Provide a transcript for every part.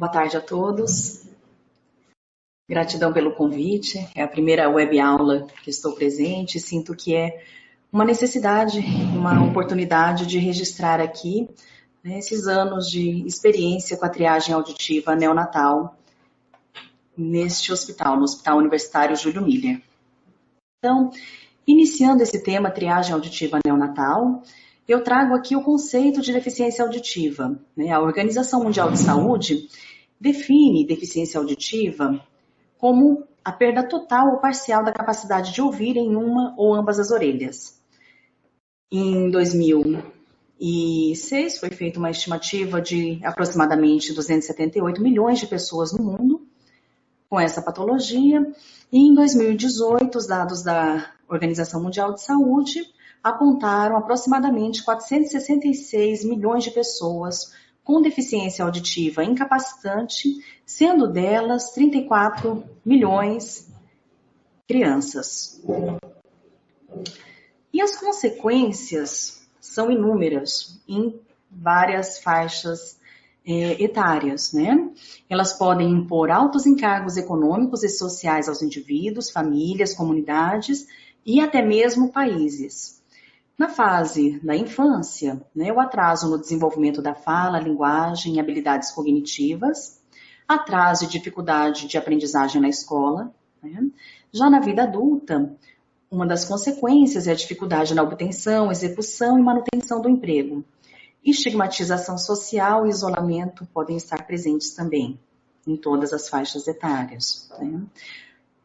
Boa tarde a todos. Gratidão pelo convite. É a primeira web aula que estou presente. Sinto que é uma necessidade, uma oportunidade de registrar aqui, né, esses anos de experiência com a triagem auditiva neonatal neste hospital, no Hospital Universitário Júlio Miller. Então, iniciando esse tema, triagem auditiva neonatal, eu trago aqui o conceito de deficiência auditiva, né? A Organização Mundial de Saúde define deficiência auditiva como a perda total ou parcial da capacidade de ouvir em uma ou ambas as orelhas. Em 2006 foi feita uma estimativa de aproximadamente 278 milhões de pessoas no mundo com essa patologia, e em 2018 os dados da Organização Mundial de Saúde apontaram aproximadamente 466 milhões de pessoas com deficiência auditiva incapacitante, sendo delas 34 milhões crianças. E as consequências são inúmeras em várias faixas etárias, né? Elas podem impor altos encargos econômicos e sociais aos indivíduos, famílias, comunidades e até mesmo países. Na fase da infância, né, o atraso no desenvolvimento da fala, linguagem e habilidades cognitivas, atraso e dificuldade de aprendizagem na escola, né? Já na vida adulta, uma das consequências é a dificuldade na obtenção, execução e manutenção do emprego. Estigmatização social e isolamento podem estar presentes também em todas as faixas etárias, né?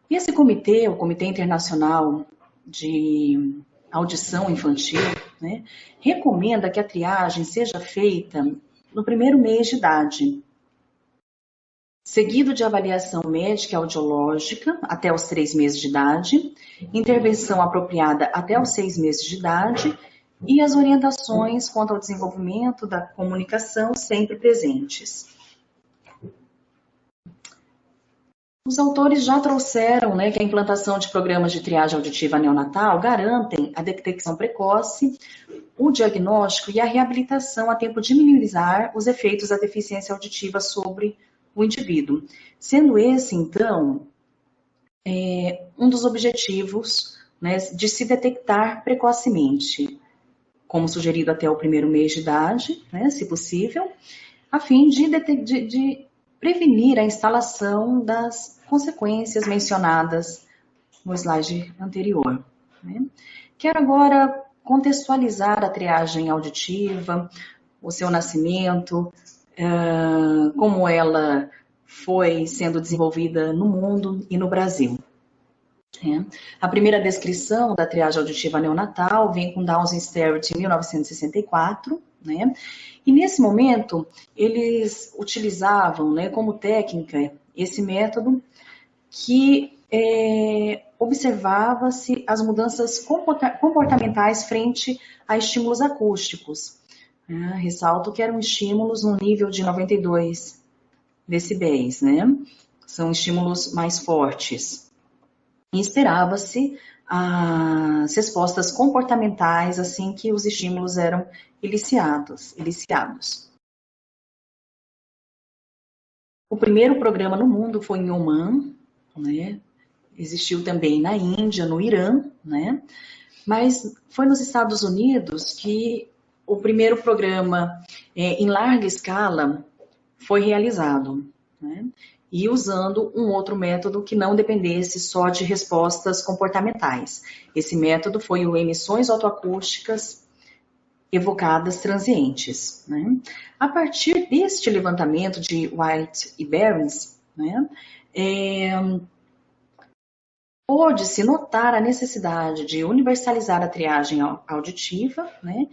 E esse comitê, o Comitê Internacional de Audição Infantil, né, recomenda que a triagem seja feita no primeiro mês de idade, seguido de avaliação médica e audiológica até os 3 meses de idade, intervenção apropriada até os 6 meses de idade e as orientações quanto ao desenvolvimento da comunicação sempre presentes. Os autores já trouxeram, né, que a implantação de programas de triagem auditiva neonatal garantem a detecção precoce, o diagnóstico e a reabilitação a tempo de minimizar os efeitos da deficiência auditiva sobre o indivíduo. Sendo esse, então, um dos objetivos, né, de se detectar precocemente, como sugerido até o primeiro mês de idade, né, se possível, a fim de prevenir a instalação das consequências mencionadas no slide anterior, né. Quero agora contextualizar a triagem auditiva, o seu nascimento, como ela foi sendo desenvolvida no mundo e no Brasil. A primeira descrição da triagem auditiva neonatal vem com Downes e Sterrett em 1964, né? E nesse momento eles utilizavam, né, como técnica esse método que observava-se as mudanças comportamentais frente a estímulos acústicos. Ressalto que eram estímulos no nível de 92 decibéis, né? São estímulos mais fortes. E esperava-se as respostas comportamentais assim que os estímulos eram eliciados. O primeiro programa no mundo foi em Oman, né? Existiu também na Índia, no Irã, né? Mas foi nos Estados Unidos que o primeiro programa em larga escala foi realizado, né? E usando um outro método que não dependesse só de respostas comportamentais. Esse método foi o emissões autoacústicas evocadas transientes, né? A partir deste levantamento de White e Behrens, né, pôde-se notar a necessidade de universalizar a triagem auditiva, né,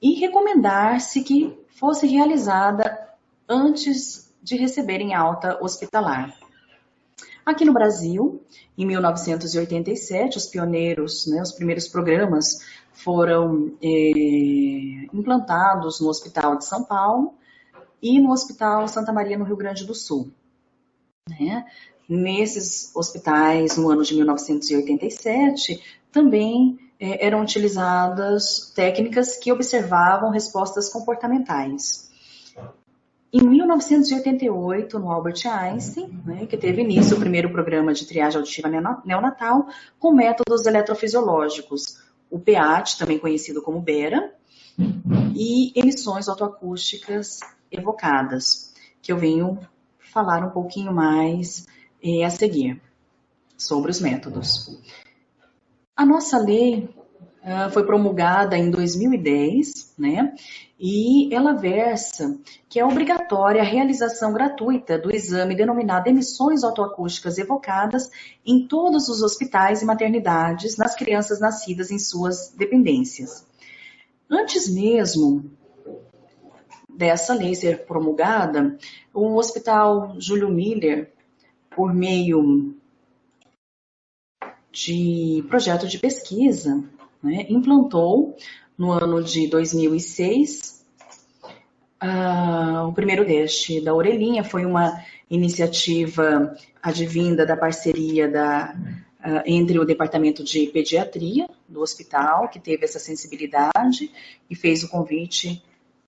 e recomendar-se que fosse realizada antes de receberem alta hospitalar. Aqui no Brasil, em 1987, os pioneiros, né, os primeiros programas foram implantados no Hospital de São Paulo e no Hospital Santa Maria, no Rio Grande do Sul, né? Nesses hospitais, no ano de 1987, também eram utilizadas técnicas que observavam respostas comportamentais. Em 1988, no Albert Einstein, né, que teve início o primeiro programa de triagem auditiva neonatal com métodos eletrofisiológicos, o PEAT, também conhecido como BERA, e emissões autoacústicas evocadas, que eu venho falar um pouquinho mais a seguir sobre os métodos. A nossa lei foi promulgada em 2010, né? E ela versa que é obrigatória a realização gratuita do exame denominado emissões autoacústicas evocadas em todos os hospitais e maternidades nas crianças nascidas em suas dependências. Antes mesmo dessa lei ser promulgada, o Hospital Júlio Miller, por meio de projeto de pesquisa, né, implantou no ano de 2006 o primeiro teste da orelhinha. Foi uma iniciativa advinda da parceria entre o Departamento de Pediatria do hospital, que teve essa sensibilidade e fez o convite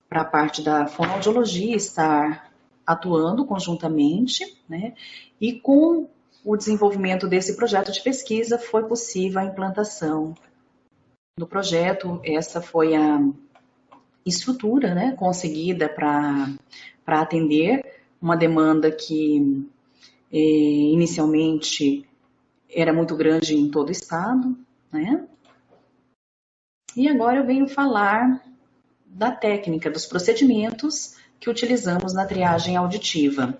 para a parte da fonoaudiologia estar atuando conjuntamente, né? E com o desenvolvimento desse projeto de pesquisa foi possível a implantação do projeto. Essa foi a estrutura, né, conseguida para atender uma demanda que inicialmente era muito grande em todo o estado, né? E agora eu venho falar da técnica, dos procedimentos que utilizamos na triagem auditiva.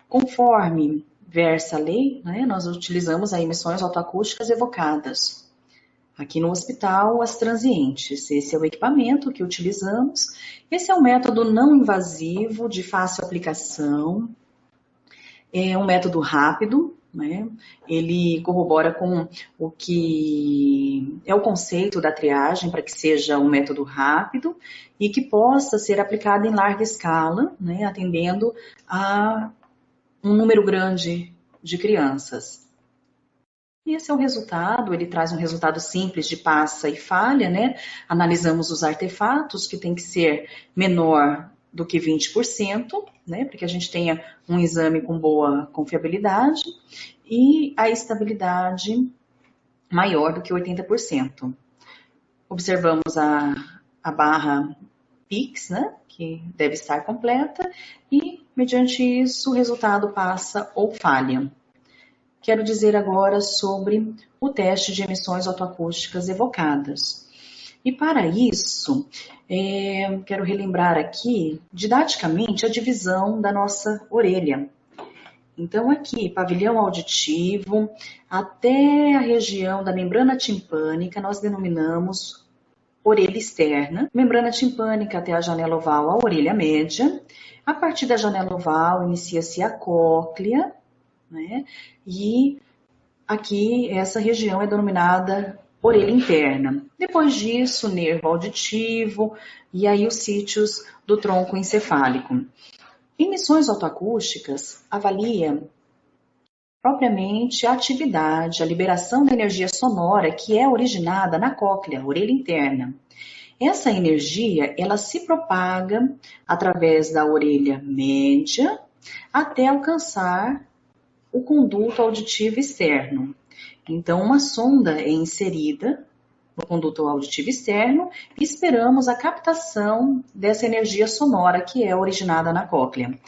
Conforme versa a lei, né, nós utilizamos as emissões autoacústicas evocadas. Aqui no hospital, as transientes. Esse é o equipamento que utilizamos. Esse é um método não invasivo, de fácil aplicação. É um método rápido, né? Ele corrobora com o que é o conceito da triagem, para que seja um método rápido e que possa ser aplicado em larga escala, né? Atendendo a um número grande de crianças. E esse é o resultado. Ele traz um resultado simples de passa e falha, né? Analisamos os artefatos, que tem que ser menor do que 20%, né? Para que a gente tenha um exame com boa confiabilidade, e a estabilidade maior do que 80%. Observamos a barra PIX, né? Que deve estar completa, e mediante isso o resultado passa ou falha. Quero dizer agora sobre o teste de emissões autoacústicas evocadas. E para isso, quero relembrar aqui, didaticamente, a divisão da nossa orelha. Então, aqui, pavilhão auditivo, até a região da membrana timpânica, nós denominamos orelha externa. Membrana timpânica até a janela oval, a orelha média. A partir da janela oval, inicia-se a cóclea, né? E aqui essa região é denominada orelha interna. Depois disso, nervo auditivo e aí os sítios do tronco encefálico. Emissões autoacústicas avalia propriamente a atividade, a liberação da energia sonora que é originada na cóclea, orelha interna. Essa energia, ela se propaga através da orelha média até alcançar o conduto auditivo externo. Então, uma sonda é inserida no conduto auditivo externo e esperamos a captação dessa energia sonora que é originada na cóclea.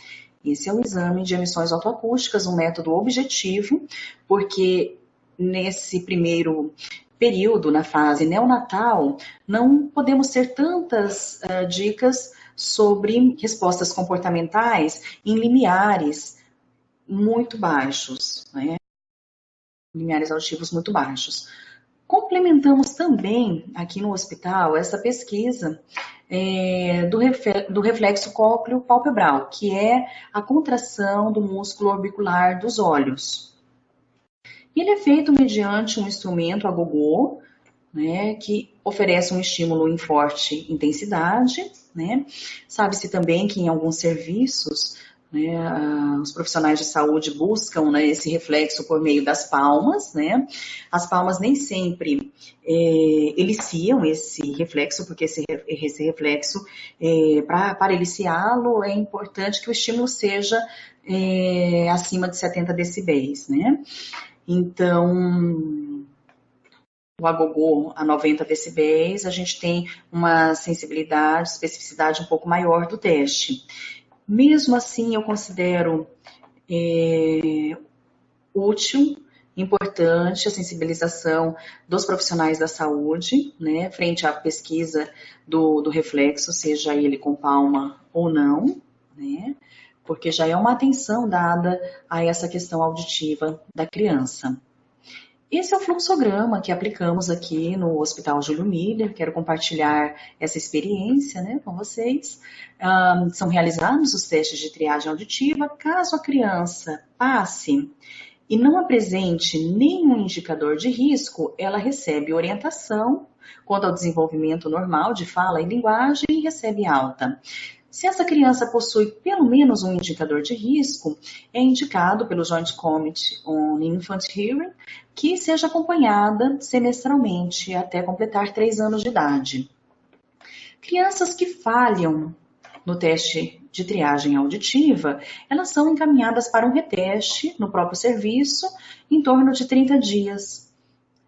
Esse é o exame de emissões autoacústicas, um método objetivo, porque nesse primeiro período, na fase neonatal, não podemos ter tantas dicas sobre respostas comportamentais em limiares muito baixos, né? Limiares auditivos muito baixos. Complementamos também, aqui no hospital, essa pesquisa do reflexo cócleo-palpebral, que é a contração do músculo orbicular dos olhos. Ele é feito mediante um instrumento agogô, né, que oferece um estímulo em forte intensidade, né? Sabe-se também que em alguns serviços né, os profissionais de saúde buscam, né, esse reflexo por meio das palmas, né? As palmas nem sempre eliciam esse reflexo, porque esse reflexo, para eliciá-lo, é importante que o estímulo seja acima de 70 decibéis, né? Então, o agogô a 90 decibéis, a gente tem uma sensibilidade, especificidade um pouco maior do teste. Mesmo assim, eu considero útil, importante a sensibilização dos profissionais da saúde, né, frente à pesquisa do reflexo, seja ele com palma ou não, né, porque já é uma atenção dada a essa questão auditiva da criança. Esse é o fluxograma que aplicamos aqui no Hospital Júlio Miller. Quero compartilhar essa experiência, né, com vocês. São realizados os testes de triagem auditiva. Caso a criança passe e não apresente nenhum indicador de risco, ela recebe orientação quanto ao desenvolvimento normal de fala e linguagem e recebe alta. Se essa criança possui pelo menos um indicador de risco, é indicado pelo Joint Committee on Infant Hearing que seja acompanhada semestralmente até completar 3 anos de idade. Crianças que falham no teste de triagem auditiva, elas são encaminhadas para um reteste no próprio serviço em torno de 30 dias.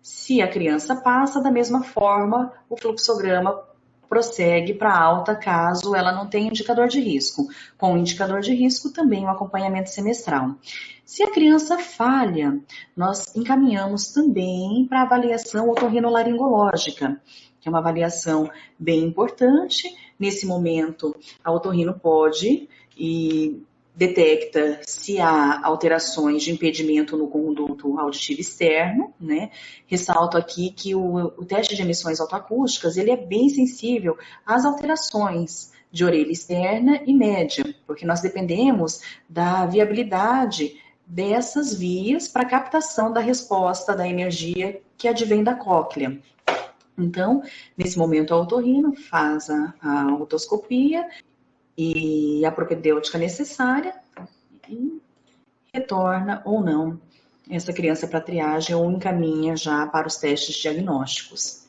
Se a criança passa, da mesma forma, o fluxograma prossegue para alta caso ela não tenha indicador de risco. Com o indicador de risco, também um acompanhamento semestral. Se a criança falha, nós encaminhamos também para avaliação otorrinolaringológica, que é uma avaliação bem importante. Nesse momento, a otorrino pode e detecta se há alterações de impedimento no conduto auditivo externo, né? Ressalto aqui que o teste de emissões autoacústicas, ele é bem sensível às alterações de orelha externa e média, porque nós dependemos da viabilidade dessas vias para captação da resposta da energia que advém da cóclea. Então, nesse momento, a otorrino faz a otoscopia e a propedêutica necessária e retorna ou não essa criança para triagem ou encaminha já para os testes diagnósticos.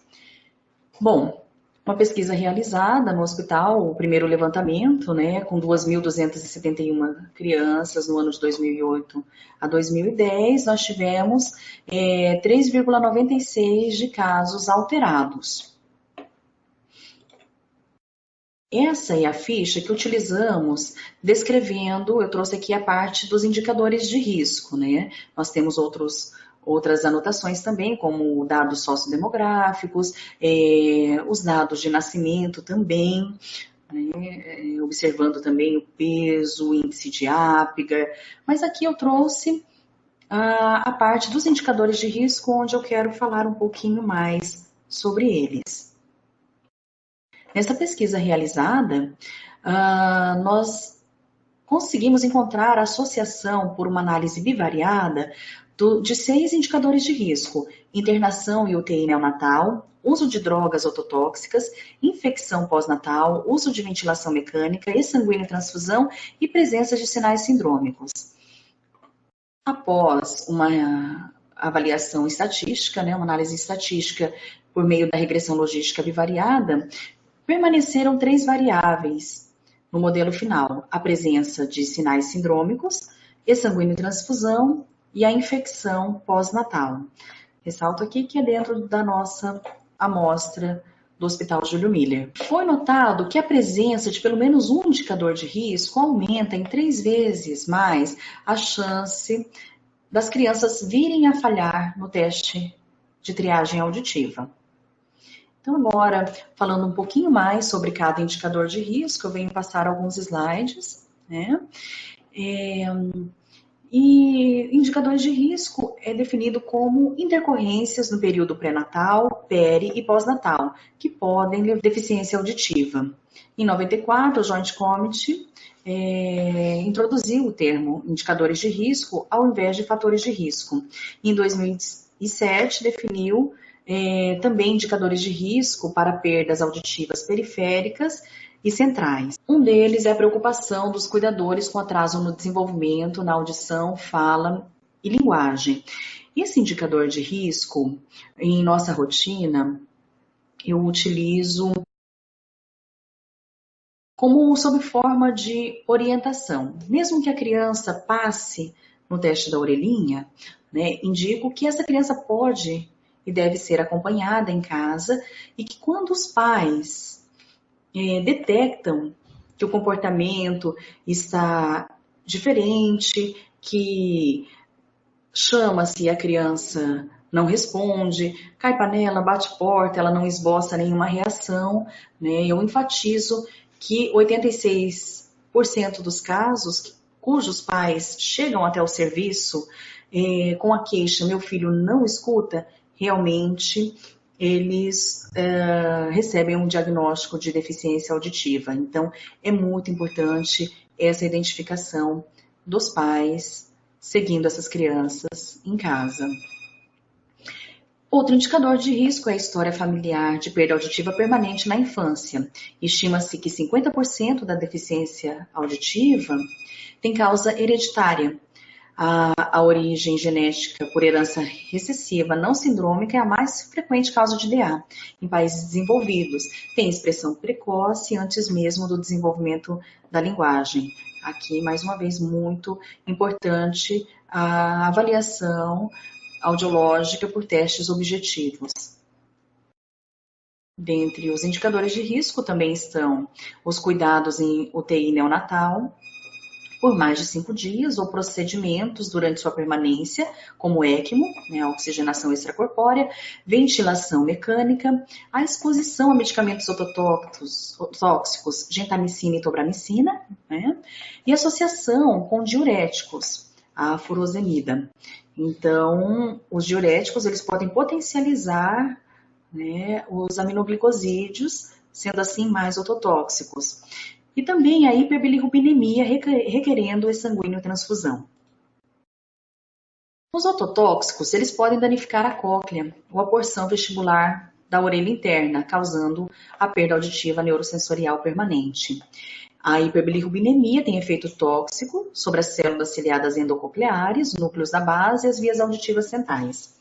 Bom, uma pesquisa realizada no hospital, o primeiro levantamento, né, com 2.271 crianças no ano de 2008 a 2010, nós tivemos 3,96 de casos alterados. Essa é a ficha que utilizamos descrevendo, eu trouxe aqui a parte dos indicadores de risco, né? Nós temos outras anotações também, como dados sociodemográficos, os dados de nascimento também, né? Observando também o peso, o índice de Apgar, mas aqui eu trouxe a parte dos indicadores de risco, onde eu quero falar um pouquinho mais sobre eles. Nessa pesquisa realizada, nós conseguimos encontrar a associação por uma análise bivariada de 6 indicadores de risco: internação e UTI neonatal, uso de drogas ototóxicas, infecção pós-natal, uso de ventilação mecânica, e-sanguíneo transfusão e presença de sinais sindrômicos. Após uma avaliação estatística, né, uma análise estatística por meio da regressão logística bivariada, permaneceram 3 variáveis no modelo final: a presença de sinais sindrômicos, e-sanguíneo transfusão e a infecção pós-natal. Ressalto aqui que é dentro da nossa amostra do Hospital Júlio Miller. Foi notado que a presença de pelo menos um indicador de risco aumenta em 3 vezes mais a chance das crianças virem a falhar no teste de triagem auditiva. Então, agora, falando um pouquinho mais sobre cada indicador de risco, eu venho passar alguns slides, né? E indicadores de risco é definido como intercorrências no período pré-natal, peri e pós-natal, que podem levar a deficiência auditiva. Em 94, o Joint Committee introduziu o termo indicadores de risco ao invés de fatores de risco. Em 2007, definiu também indicadores de risco para perdas auditivas periféricas e centrais. Um deles é a preocupação dos cuidadores com atraso no desenvolvimento, na audição, fala e linguagem. Esse indicador de risco, em nossa rotina, eu utilizo como sob forma de orientação. Mesmo que a criança passe no teste da orelhinha, né, indico que essa criança pode e deve ser acompanhada em casa e que quando os pais detectam que o comportamento está diferente, que chama-se a criança não responde, cai panela, bate porta, ela não esboça nenhuma reação, né? Eu enfatizo que 86% dos casos cujos pais chegam até o serviço com a queixa, meu filho não escuta, realmente eles recebem um diagnóstico de deficiência auditiva. Então, é muito importante essa identificação dos pais seguindo essas crianças em casa. Outro indicador de risco é a história familiar de perda auditiva permanente na infância. Estima-se que 50% da deficiência auditiva tem causa hereditária. A origem genética por herança recessiva não sindrômica é a mais frequente causa de DA em países desenvolvidos. Tem expressão precoce antes mesmo do desenvolvimento da linguagem. Aqui, mais uma vez, muito importante a avaliação audiológica por testes objetivos. Dentre os indicadores de risco também estão os cuidados em UTI neonatal, por mais de 5 dias, ou procedimentos durante sua permanência, como ECMO, né, a oxigenação extracorpórea, ventilação mecânica, a exposição a medicamentos ototóxicos, gentamicina e tobramicina, né, e associação com diuréticos, a furosemida. Então, os diuréticos eles podem potencializar, né, os aminoglicosídeos, sendo assim mais ototóxicos. E também a hiperbilirrubinemia requerendo exsanguíneo transfusão. Os ototóxicos, eles podem danificar a cóclea ou a porção vestibular da orelha interna, causando a perda auditiva neurosensorial permanente. A hiperbilirrubinemia tem efeito tóxico sobre as células ciliadas endococleares, núcleos da base e as vias auditivas centrais.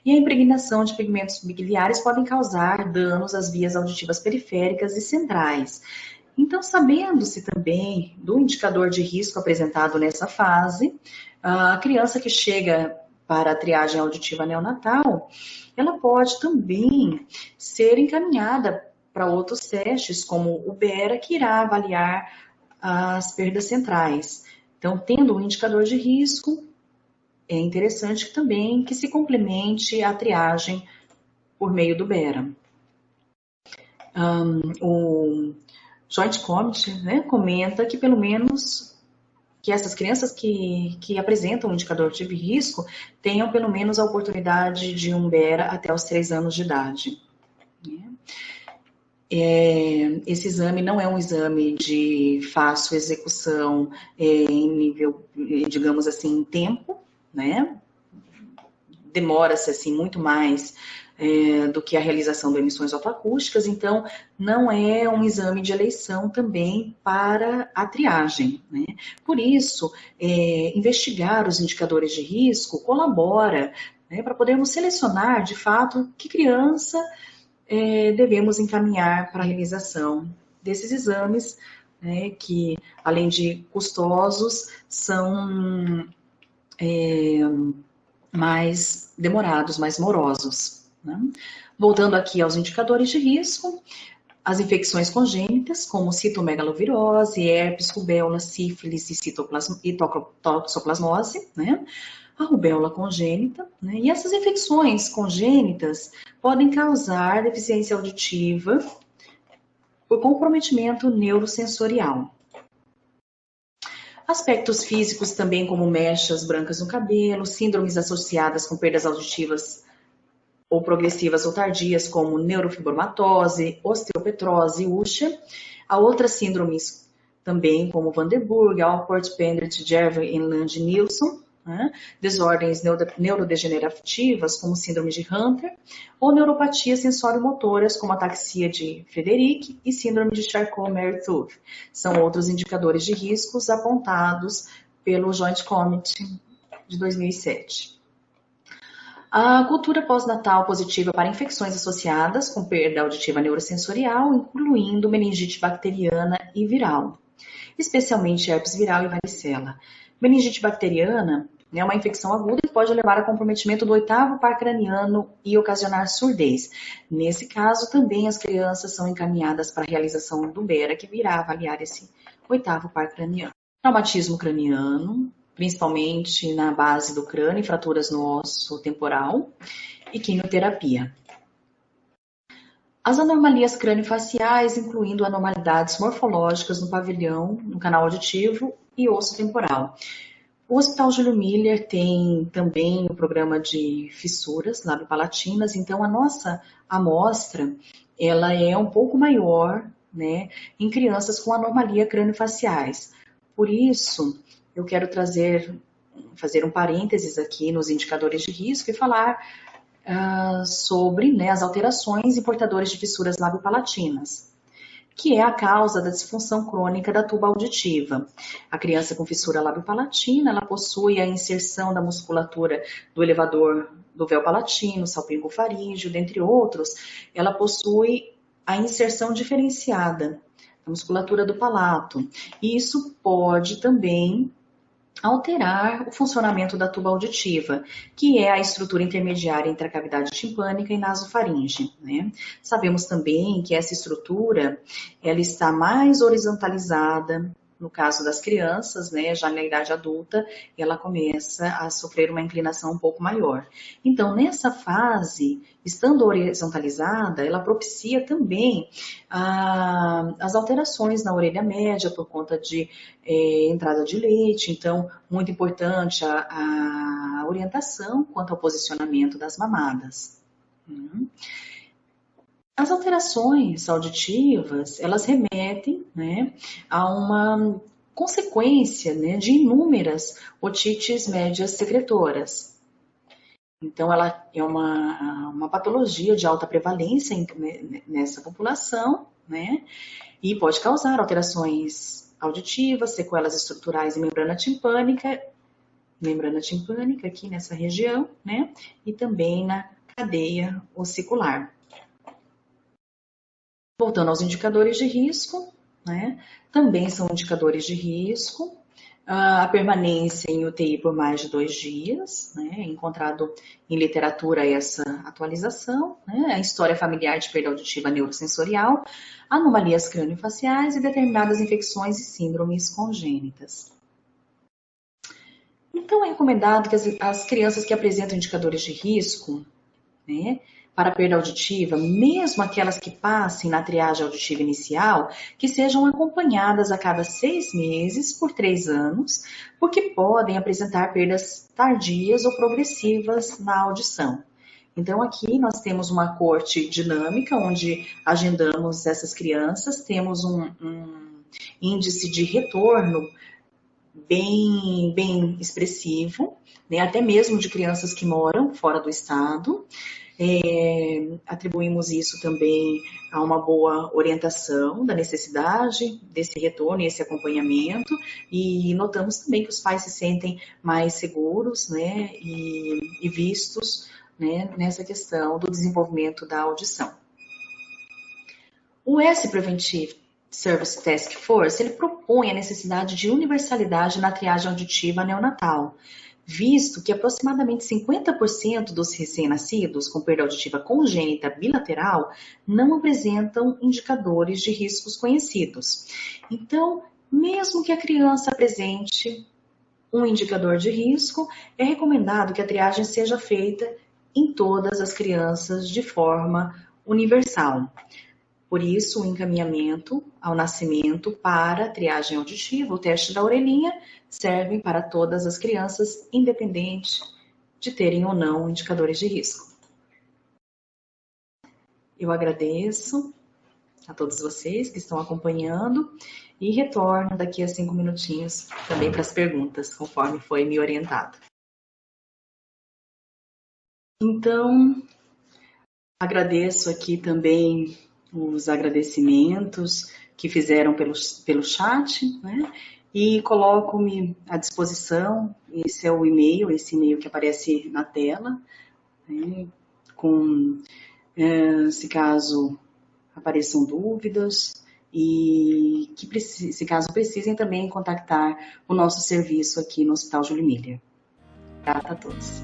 E a impregnação de pigmentos biliares podem causar danos às vias auditivas periféricas e centrais. Então, sabendo-se também do indicador de risco apresentado nessa fase, a criança que chega para a triagem auditiva neonatal, ela pode também ser encaminhada para outros testes, como o BERA, que irá avaliar as perdas centrais. Então, tendo um indicador de risco, é interessante também que se complemente a triagem por meio do BERA. O Joint Committee, né, comenta que pelo menos que essas crianças que apresentam um indicador de risco tenham pelo menos a oportunidade de um BERA até os 3 anos de idade. Esse exame não é um exame de fácil execução em nível, digamos assim, em tempo, né? Demora-se assim muito mais do que a realização de emissões otoacústicas, então não é um exame de eleição também para a triagem, né? Por isso, investigar os indicadores de risco colabora, né, para podermos selecionar, de fato, que criança devemos encaminhar para a realização desses exames, né, que, além de custosos, são mais demorados, mais morosos. Né? Voltando aqui aos indicadores de risco, as infecções congênitas, como citomegalovirose, herpes, rubéola, sífilis e toxoplasmose, né? A rubéola congênita, né? E essas infecções congênitas podem causar deficiência auditiva por comprometimento neurosensorial. Aspectos físicos também, como mechas brancas no cabelo, síndromes associadas com perdas auditivas ou progressivas ou tardias, como neurofibromatose, osteopetrose, Usher. Há outras síndromes também, como Van der Burg, Alport, Pendrit, Jervin e Lange-Nielsen, né? Desordens neurodegenerativas, como síndrome de Hunter, ou neuropatias sensório-motoras, como ataxia de Friedreich e síndrome de Charcot-Marie-Tooth. São outros indicadores de riscos apontados pelo Joint Committee de 2007. A cultura pós-natal positiva para infecções associadas com perda auditiva neurosensorial, incluindo meningite bacteriana e viral, especialmente herpes viral e varicela. Meningite bacteriana é uma infecção aguda e pode levar a comprometimento do oitavo par craniano e ocasionar surdez. Nesse caso, também as crianças são encaminhadas para a realização do BERA, que virá avaliar esse oitavo par craniano. Traumatismo craniano, principalmente na base do crânio, fraturas no osso temporal e quimioterapia. As anomalias crânio-faciais, incluindo anormalidades morfológicas no pavilhão, no canal auditivo e osso temporal. O Hospital Júlio Miller tem também o programa de fissuras labiopalatinas, então a nossa amostra ela é um pouco maior, né, em crianças com anomalia crânio-faciais. Por isso, eu quero fazer um parênteses aqui nos indicadores de risco e falar sobre, né, as alterações e portadores de fissuras labiopalatinas, que é a causa da disfunção crônica da tuba auditiva. A criança com fissura labiopalatina, ela possui a inserção da musculatura do elevador do véu palatino, salpingo-faríngeo, dentre outros. Ela possui a inserção diferenciada da musculatura do palato. E isso pode também alterar o funcionamento da tuba auditiva, que é a estrutura intermediária entre a cavidade timpânica e nasofaringe, né? Sabemos também que essa estrutura ela está mais horizontalizada no caso das crianças, né? Já na idade adulta, ela começa a sofrer uma inclinação um pouco maior. Então, nessa fase, estando horizontalizada, ela propicia também as alterações na orelha média por conta de entrada de leite. Então, muito importante a orientação quanto ao posicionamento das mamadas. As alterações auditivas, elas remetem, né, a uma consequência, né, de inúmeras otites médias secretoras. Então, ela é uma patologia de alta prevalência nessa população, né, e pode causar alterações auditivas, sequelas estruturais e membrana timpânica aqui nessa região, né, e também na cadeia ossicular. Voltando aos indicadores de risco, né, também são indicadores de risco, a permanência em UTI por mais de 2 dias, né, encontrado em literatura essa atualização, né, a história familiar de perda auditiva neurosensorial, anomalias crânio-faciais e determinadas infecções e síndromes congênitas. Então, é recomendado que as crianças que apresentam indicadores de risco, né, para perda auditiva, mesmo aquelas que passem na triagem auditiva inicial, que sejam acompanhadas a cada 6 meses por 3 anos, porque podem apresentar perdas tardias ou progressivas na audição. Então, aqui nós temos uma corte dinâmica, onde agendamos essas crianças, temos um índice de retorno bem expressivo, né, até mesmo de crianças que moram fora do estado. Atribuímos isso também a uma boa orientação da necessidade desse retorno e esse acompanhamento, e notamos também que os pais se sentem mais seguros, né, e vistos, né, nessa questão do desenvolvimento da audição. O S-Preventive Service Task Force, ele propõe a necessidade de universalidade na triagem auditiva neonatal, visto que aproximadamente 50% dos recém-nascidos com perda auditiva congênita bilateral não apresentam indicadores de riscos conhecidos. Então, mesmo que a criança apresente um indicador de risco, é recomendado que a triagem seja feita em todas as crianças de forma universal. Por isso, o encaminhamento ao nascimento para a triagem auditiva, o teste da orelhinha, serve para todas as crianças, independente de terem ou não indicadores de risco. Eu agradeço a todos vocês que estão acompanhando e retorno daqui a 5 minutinhos também para as perguntas, conforme foi me orientado. Então, agradeço aqui também os agradecimentos que fizeram pelo chat, né? E coloco-me à disposição. Esse é o e-mail, esse e-mail que aparece na tela, né? Se caso apareçam dúvidas e que, se caso precisem também contactar o nosso serviço aqui no Hospital Júlio Miller. Grata a todos.